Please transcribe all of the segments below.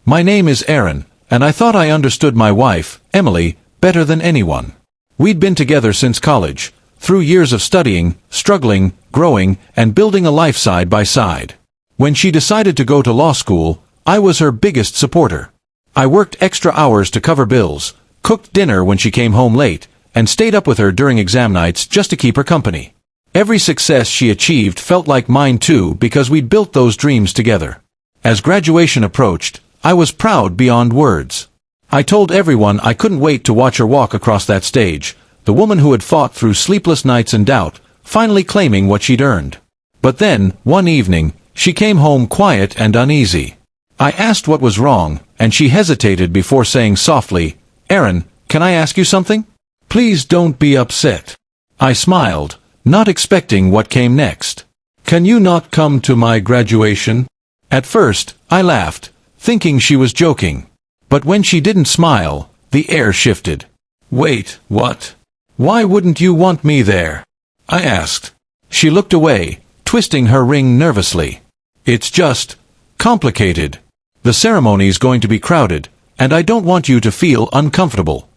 My name is Aaron, and I thought I understood my wife, Emily, better than anyone. We'd been together since college, through years of studying, struggling, growing, and building a life side by side. When she decided to go to law school, I was her biggest supporter. I worked extra hours to cover bills, cooked dinner when she came home late, and stayed up with her during exam nights just to keep her company. Every success she achieved felt like mine too because we'd built those dreams together. As graduation approached, I was proud beyond words. I told everyone I couldn't wait to watch her walk across that stage, the woman who had fought through sleepless nights and doubt, finally claiming what she'd earned. But then, one evening, she came home quiet and uneasy. I asked what was wrong, and she hesitated before saying softly, "Aaron, can I ask you something? Please don't be upset." I smiled, not expecting what came next. "Can you not come to my graduation?" At first, I laughed, thinking she was joking. But when she didn't smile, the air shifted. "Wait, what? Why wouldn't you want me there?" I asked. She looked away, twisting her ring nervously. "It's just complicated. The ceremony's going to be crowded, and I don't want you to feel uncomfortable."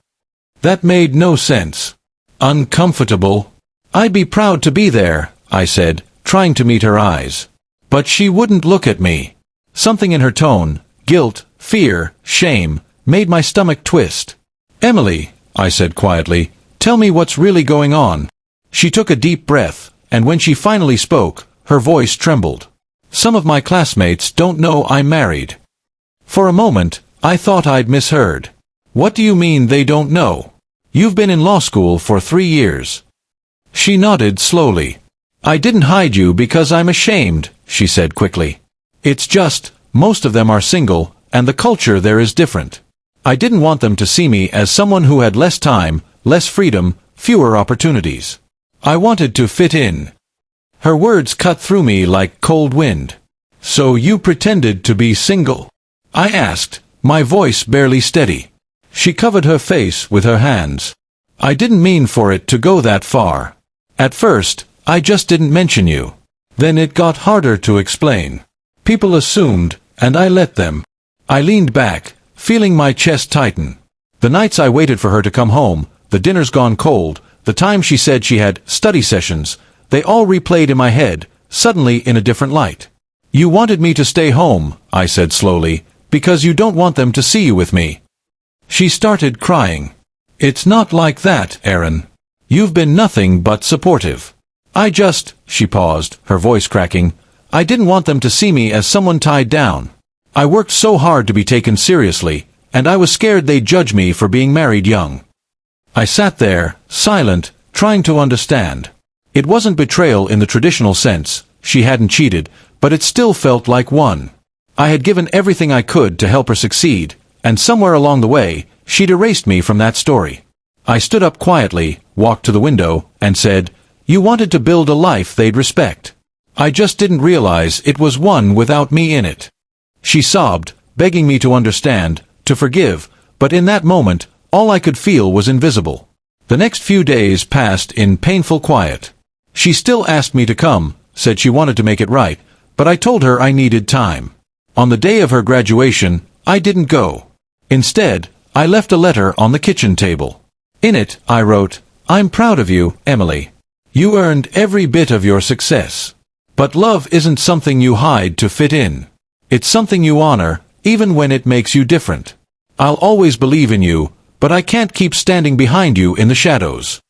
That made no sense. Uncomfortable? "I'd be proud to be there," I said, trying to meet her eyes. But she wouldn't look at me. Something in her tone, guilt, fear, shame, made my stomach twist. "Emily," I said quietly, "tell me what's really going on." She took a deep breath, and when she finally spoke, her voice trembled. "Some of my classmates don't know I'm married." For a moment, I thought I'd misheard. "What do you mean they don't know? You've been in law school for 3 years." She nodded slowly. "I didn't hide you because I'm ashamed," she said quickly. "It's just, most of them are single, and the culture there is different. I didn't want them to see me as someone who had less time, less freedom, fewer opportunities. I wanted to fit in." Her words cut through me like cold wind. "So you pretended to be single?" I asked, my voice barely steady. She covered her face with her hands. "I didn't mean for it to go that far. At first, I just didn't mention you. Then it got harder to explain. People assumed, and I let them." I leaned back, feeling my chest tighten. The nights I waited for her to come home, the dinners gone cold, the time she said she had study sessions, they all replayed in my head, suddenly in a different light. "You wanted me to stay home," I said slowly, "because you don't want them to see you with me." She started crying. "It's not like that, Aaron. You've been nothing but supportive. She paused, her voice cracking. "I didn't want them to see me as someone tied down. I worked so hard to be taken seriously, and I was scared they'd judge me for being married young." I sat there, silent, trying to understand. It wasn't betrayal in the traditional sense, she hadn't cheated, but it still felt like one. I had given everything I could to help her succeed, and somewhere along the way, she'd erased me from that story. I stood up quietly, walked to the window, and said, "You wanted to build a life they'd respect. I just didn't realize it was one without me in it." She sobbed, begging me to understand, to forgive, but in that moment, all I could feel was invisible. The next few days passed in painful quiet. She still asked me to come, said she wanted to make it right, but I told her I needed time. On the day of her graduation, I didn't go. Instead, I left a letter on the kitchen table. In it, I wrote, "I'm proud of you, Emily. You earned every bit of your success. But love isn't something you hide to fit in. It's something you honor, even when it makes you different. I'll always believe in you, but I can't keep standing behind you in the shadows."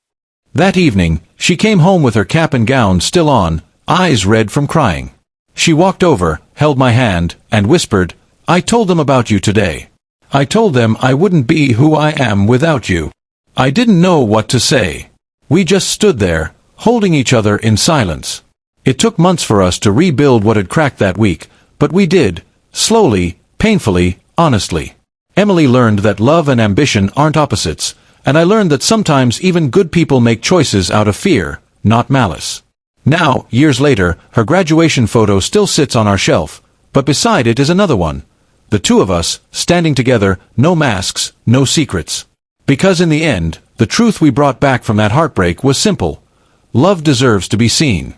That evening, she came home with her cap and gown still on, eyes red from crying. She walked over, held my hand, and whispered, "I told them about you today. I told them I wouldn't be who I am without you." I didn't know what to say. We just stood there, holding each other in silence. It took months for us to rebuild what had cracked that week, but we did, slowly, painfully, honestly. Emily learned that love and ambition aren't opposites, and I learned that sometimes even good people make choices out of fear, not malice. Now, years later, her graduation photo still sits on our shelf, but beside it is another one. The two of us, standing together, no masks, no secrets. Because in the end, the truth we brought back from that heartbreak was simple. Love deserves to be seen.